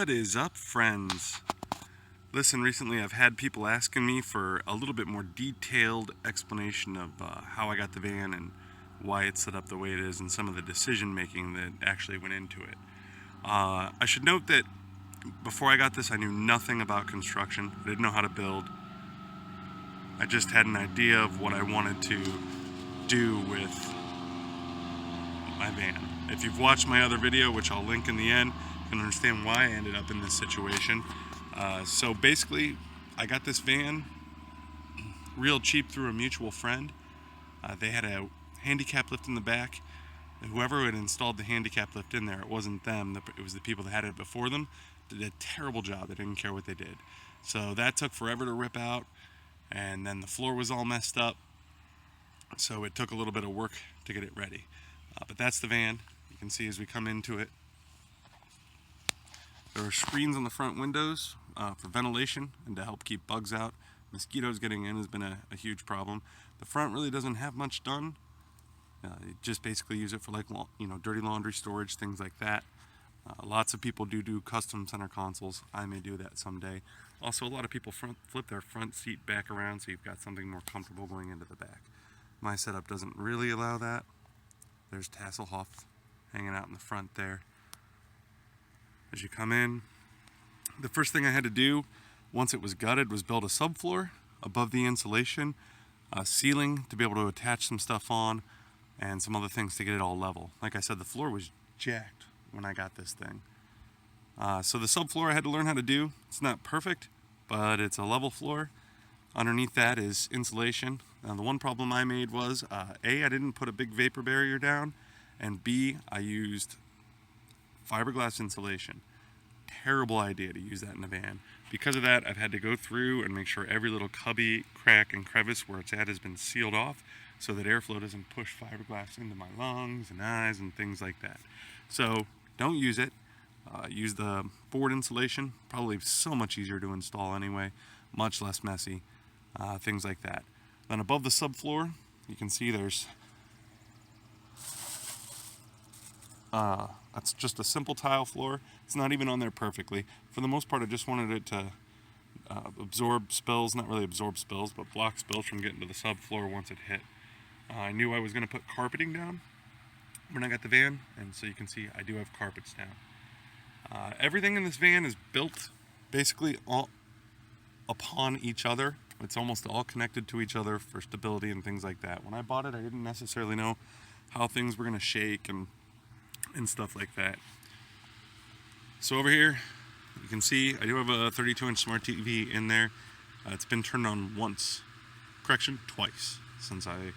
What is up, friends? Listen, recently I've had people asking me for a little bit more detailed explanation of how I got the van and why it's set up the way it is and some of the decision making that actually went into it. I should note that before I got this, I knew nothing about construction. I didn't know how to build. I just had an idea of what I wanted to do with my van. If you've watched my other video, which I'll link in the end, you can understand why I ended up in this situation. So basically, I got this van real cheap through a mutual friend. They had a handicap lift in the back. Whoever had installed the handicap lift in there, it wasn't them, it was the people that had it before them, did a terrible job. They didn't care what they did. So that took forever to rip out, and then the floor was all messed up. So it took a little bit of work to get it ready. But that's the van. You can see as we come into it. There are screens on the front windows for ventilation and to help keep bugs out. Mosquitoes getting in has been a huge problem. The front really doesn't have much done. You just basically use it for dirty laundry storage, things like that. Lots of people do custom center consoles. I may do that someday. Also, a lot of people flip their front seat back around so you've got something more comfortable going into the back. My setup doesn't really allow that. There's Tasselhoff hanging out in the front there. As you come in, the first thing I had to do once it was gutted was build a subfloor above the insulation, a ceiling to be able to attach some stuff on, and some other things to get it all level. Like I said, the floor was jacked when I got this thing. So the subfloor I had to learn how to do. It's not perfect, but it's a level floor. Underneath that is insulation. Now the one problem I made was, A, I didn't put a big vapor barrier down, and B, I used fiberglass insulation. Terrible idea to use that in a van. Because of that, I've had to go through and make sure every little cubby, crack, and crevice where it's at has been sealed off so that airflow doesn't push fiberglass into my lungs and eyes and things like that. So don't use it. Use the board insulation. Probably so much easier to install anyway. Much less messy. Things like that. Then above the subfloor, you can see there's that's just a simple tile floor. It's not even on there perfectly. For the most part, I just wanted it to absorb spills, not really absorb spills, but block spills from getting to the subfloor once it hit. I knew I was going to put carpeting down when I got the van, and so you can see I do have carpets down. Everything in this van is built basically all upon each other. It's almost all connected to each other for stability and things like that. When I bought it, I didn't necessarily know how things were going to shake and stuff like that. So over here, you can see I do have a 32-inch smart TV in there. It's been turned on twice since I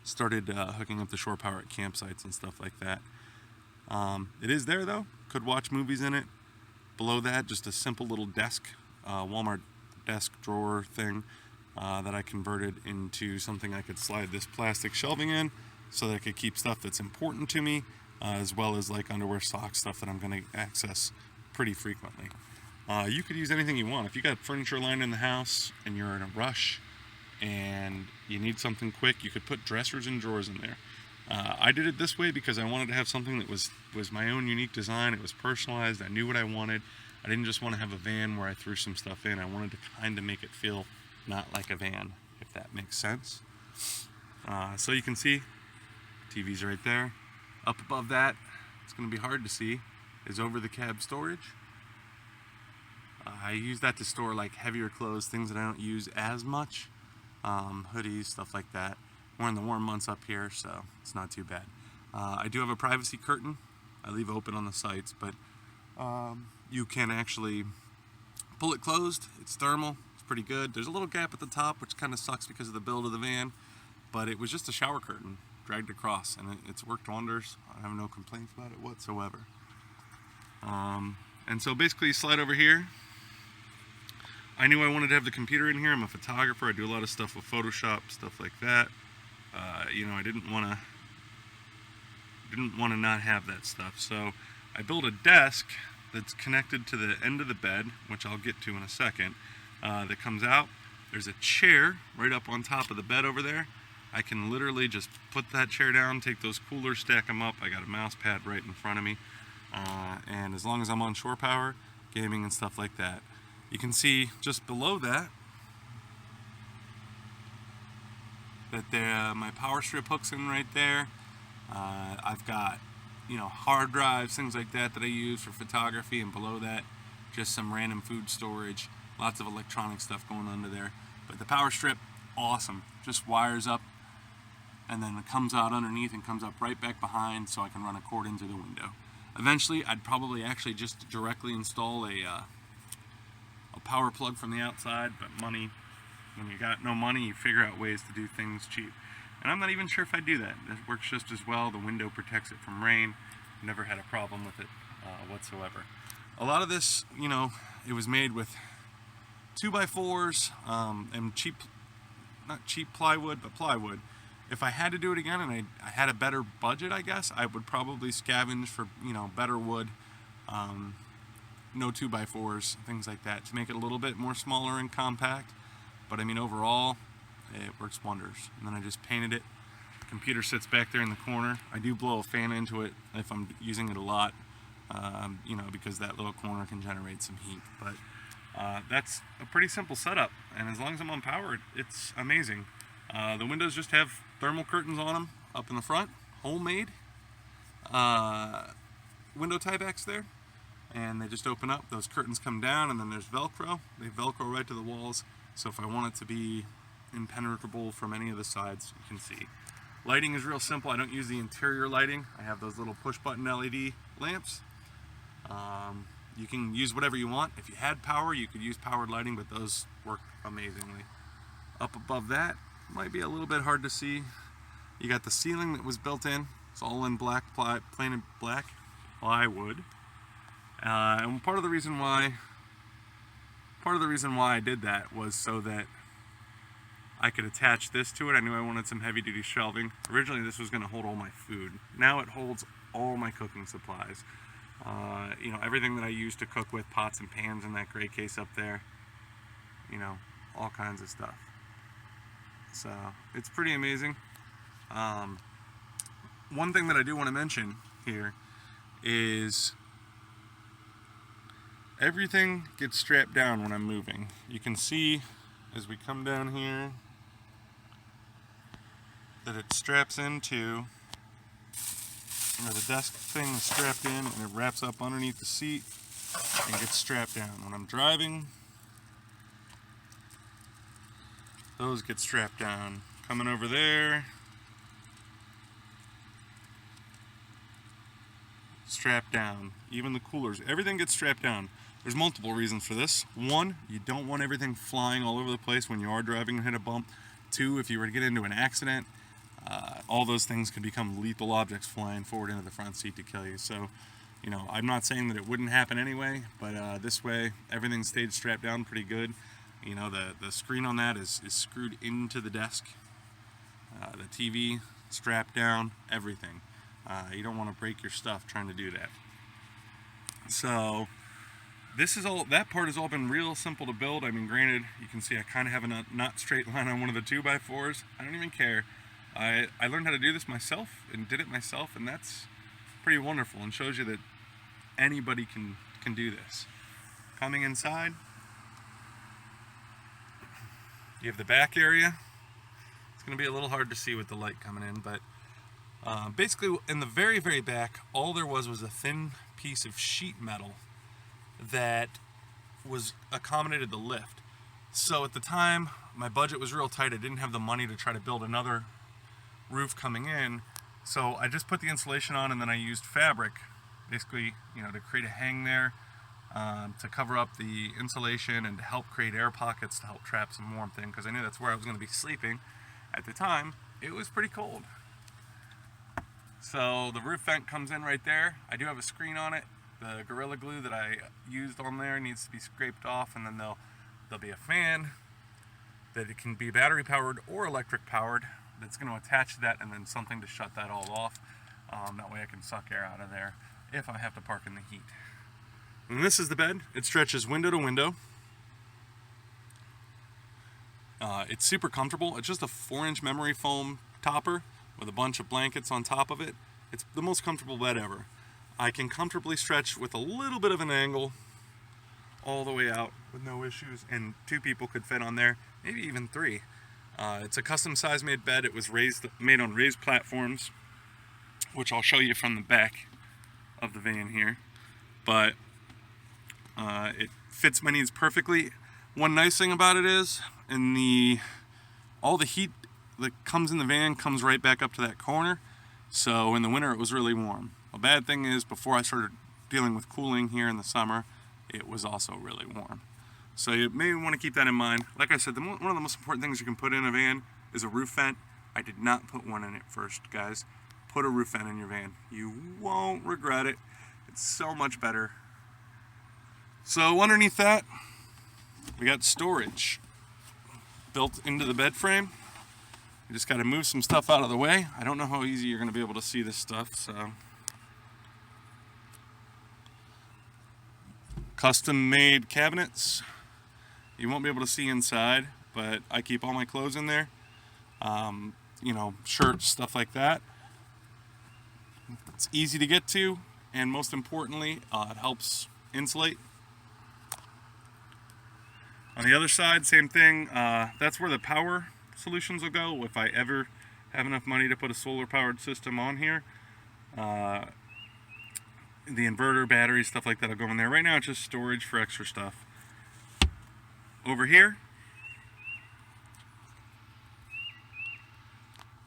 started hooking up the shore power at campsites and stuff like that. It is there though. Could watch movies in it. Below that, just a simple little desk, Walmart desk drawer thing that I converted into something I could slide this plastic shelving in so that I could keep stuff that's important to me, as well as like underwear, socks, stuff that I'm going to access pretty frequently. You could use anything you want. If you got furniture lying in the house and you're in a rush and you need something quick, you could put dressers and drawers in there. I did it this way because I wanted to have something that was my own unique design. It was personalized. I knew what I wanted. I didn't just want to have a van where I threw some stuff in. I wanted to kind of make it feel not like a van, if that makes sense. So you can see, TV's right there. Up above that, it's going to be hard to see, is over the cab storage. I use that to store like heavier clothes, things that I don't use as much, hoodies, stuff like that. We're in the warm months up here, so it's not too bad. I do have a privacy curtain I leave open on the sites, but you can actually pull it closed. It's thermal. It's pretty good. There's a little gap at the top, which kind of sucks because of the build of the van, but it was just a shower curtain dragged across, and it's worked wonders. I have no complaints about it whatsoever. And so basically you slide over here. I knew I wanted to have the computer in here. I'm a photographer. I do a lot of stuff with Photoshop, stuff like that. I didn't want to not have that stuff. So I built a desk that's connected to the end of the bed, which I'll get to in a second, that comes out. There's a chair right up on top of the bed over there. I can literally just put that chair down, take those coolers, stack them up. I got a mouse pad right in front of me. And as long as I'm on shore power, gaming and stuff like that. You can see just below that my power strip hooks in right there. I've got, hard drives, things like that I use for photography, and below that, just some random food storage, lots of electronic stuff going under there. But the power strip, awesome. Just wires up, and then it comes out underneath and comes up right back behind, so I can run a cord into the window. Eventually, I'd probably actually just directly install a power plug from the outside, but money, when you got no money, you figure out ways to do things cheap. And I'm not even sure if I do that. It works just as well. The window protects it from rain. Never had a problem with it whatsoever. A lot of this, it was made with 2x4s and not cheap plywood, but plywood. If I had to do it again and I had a better budget, I guess, I would probably scavenge for, better wood. No 2x4s, things like that, to make it a little bit more smaller and compact. But overall, it works wonders. And then I just painted it. The computer sits back there in the corner. I do blow a fan into it if I'm using it a lot, because that little corner can generate some heat. But that's a pretty simple setup, and as long as I'm on power, it's amazing. The windows just have thermal curtains on them up in the front, homemade window tiebacks there, and they just open up. Those curtains come down, and then there's Velcro. They Velcro right to the walls, so if I want it to be impenetrable from any of the sides, you can see. Lighting is real simple. I don't use the interior lighting. I have those little push button LED lamps. You can use whatever you want. If you had power, you could use powered lighting, but those work amazingly. Up above that, might be a little bit hard to see. You got the ceiling that was built in. It's all in plain black plywood. And part of the reason why I did that was so that I could attach this to it. I knew I wanted some heavy duty shelving. Originally this was going to hold all my food. Now it holds all my cooking supplies. Everything that I use to cook with, pots and pans in that gray case up there. All kinds of stuff. So it's pretty amazing. One thing that I do want to mention here is everything gets strapped down when I'm moving. You can see as we come down here that it straps into, the desk thing is strapped in and it wraps up underneath the seat and gets strapped down. When I'm driving, those get strapped down. Coming over there, strapped down. Even the coolers, everything gets strapped down. There's multiple reasons for this. One, you don't want everything flying all over the place when you are driving and hit a bump. Two, if you were to get into an accident, all those things could become lethal objects flying forward into the front seat to kill you. So, I'm not saying that it wouldn't happen anyway, but this way, everything stayed strapped down pretty good. The screen on that is screwed into the desk. The TV strapped down, everything. You don't want to break your stuff trying to do that. So, that part has all been real simple to build. Granted, you can see I kind of have a not straight line on one of the 2x4s. I don't even care. I learned how to do this myself and did it myself, and that's pretty wonderful and shows you that anybody can do this. Coming inside, you have the back area. It's going to be a little hard to see with the light coming in, but basically in the very, very back, all there was a thin piece of sheet metal that was accommodated the lift. So at the time, my budget was real tight. I didn't have the money to try to build another roof coming in, so I just put the insulation on, and then I used fabric, basically, to create a hang there, to cover up the insulation and to help create air pockets to help trap some warmth in, because I knew that's where I was going to be sleeping. At the time, it was pretty cold. So the roof vent comes in right there. I do have a screen on it. The Gorilla Glue that I used on there needs to be scraped off, and then there'll be a fan that it can be battery powered or electric powered that's going to attach to that, and then something to shut that all off. That way I can suck air out of there if I have to park in the heat. And this is the bed. It stretches window to window. It's super comfortable. It's just a 4-inch memory foam topper with a bunch of blankets on top of it. It's the most comfortable bed ever. I can comfortably stretch with a little bit of an angle all the way out with no issues, and 2 people could fit on there, maybe even 3. It's a custom size made bed. It was made on raised platforms, which I'll show you from the back of the van here. But it fits my needs perfectly. One nice thing about it is, all the heat that comes in the van comes right back up to that corner. So in the winter it was really warm. A bad thing is, before I started dealing with cooling here in the summer, it was also really warm. So you may want to keep that in mind. Like I said, one of the most important things you can put in a van is a roof vent. I did not put one in it first, guys. Put a roof vent in your van. You won't regret it. It's so much better. So underneath that, we got storage built into the bed frame. You just got to move some stuff out of the way. I don't know how easy you're going to be able to see this stuff, so. Custom made cabinets. You won't be able to see inside, but I keep all my clothes in there. You know, shirts, stuff like that. It's easy to get to, and most importantly, it helps insulate. On the other side, same thing. That's where the power solutions will go if I ever have enough money to put a solar powered system on here. The inverter, batteries, stuff like that will go in there. Right now it's just storage for extra stuff. Over here,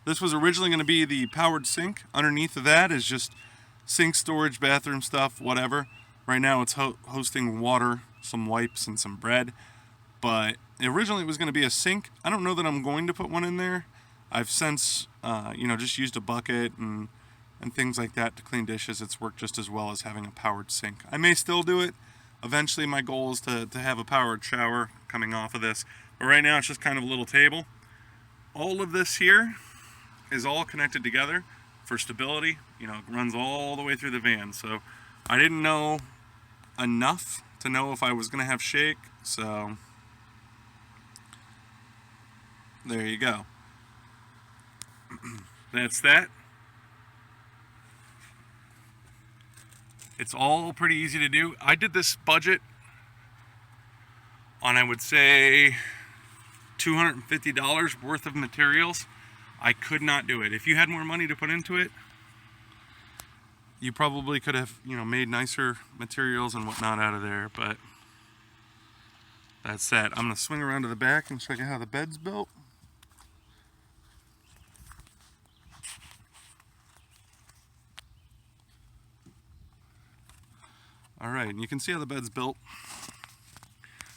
this was originally going to be the powered sink. Underneath of that is just sink storage, bathroom stuff, whatever. Right now it's hosting water, some wipes, and some bread. But originally it was going to be a sink. I don't know that I'm going to put one in there. I've since, just used a bucket and things like that to clean dishes. It's worked just as well as having a powered sink. I may still do it. Eventually my goal is to have a powered shower coming off of this. But right now it's just kind of a little table. All of this here is all connected together for stability. It runs all the way through the van. So I didn't know enough to know if I was going to have shake. So there you go. That's that. It's all pretty easy to do. I did this budget on, I would say, $250 worth of materials. I could not do it. If you had more money to put into it, you probably could have, made nicer materials and whatnot out of there, but that's that. I'm gonna swing around to the back and show you how the bed's built. All right, and you can see how the bed's built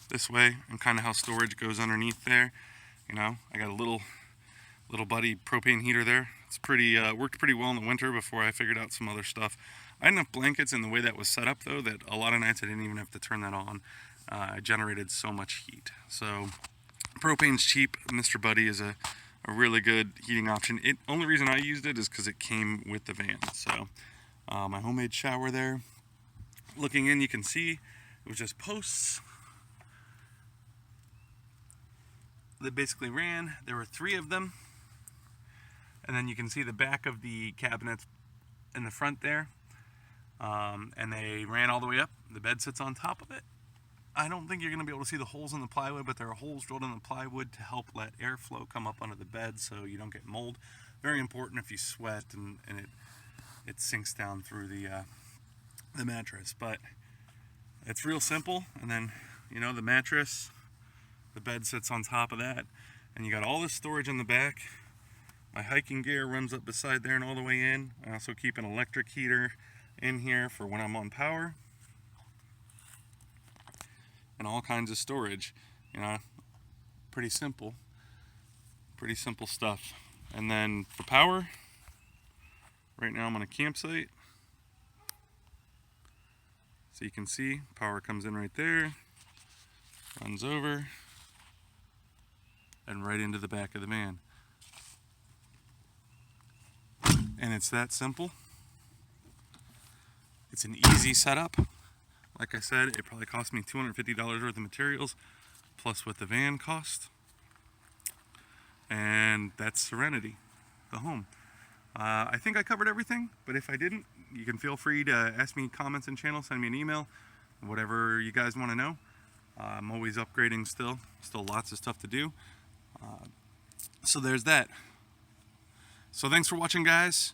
this way, and kind of how storage goes underneath there. I got a little buddy propane heater there. It's pretty worked pretty well in the winter before I figured out some other stuff. I had enough blankets in the way that was set up though that a lot of nights I didn't even have to turn that on. It generated so much heat. So propane's cheap. Mr. Buddy is a really good heating option. Only reason I used it is because it came with the van. So my homemade shower there. Looking in, you can see it was just posts that basically ran. There were 3 of them. And then you can see the back of the cabinets in the front there. And they ran all the way up. The bed sits on top of it. I don't think you're going to be able to see the holes in the plywood, but there are holes drilled in the plywood to help let airflow come up under the bed so you don't get mold. Very important if you sweat and it sinks down through the mattress. But it's real simple. And then the mattress, the bed sits on top of that, and you got all this storage in the back. My hiking gear runs up beside there and all the way in. I also keep an electric heater in here for when I'm on power, and all kinds of storage. Pretty simple stuff. And then for power, right now I'm on a campsite. So you can see power comes in right there, runs over, and right into the back of the van. And it's that simple. It's an easy setup. Like I said, it probably cost me $250 worth of materials, plus what the van cost. And that's Serenity, the home. I think I covered everything, but if I didn't, you can feel free to ask me comments in channel, send me an email. whatever you guys want to know. I'm always upgrading still lots of stuff to do. So there's that. So thanks for watching, guys.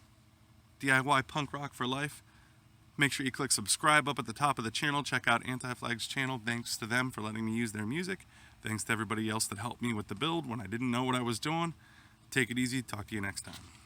DIY punk rock for life. Make sure you click subscribe up at the top of the channel. Check out Anti-Flag's channel. Thanks to them for letting me use their music. Thanks to everybody else that helped me with the build when I didn't know what I was doing. Take it easy. Talk to you next time.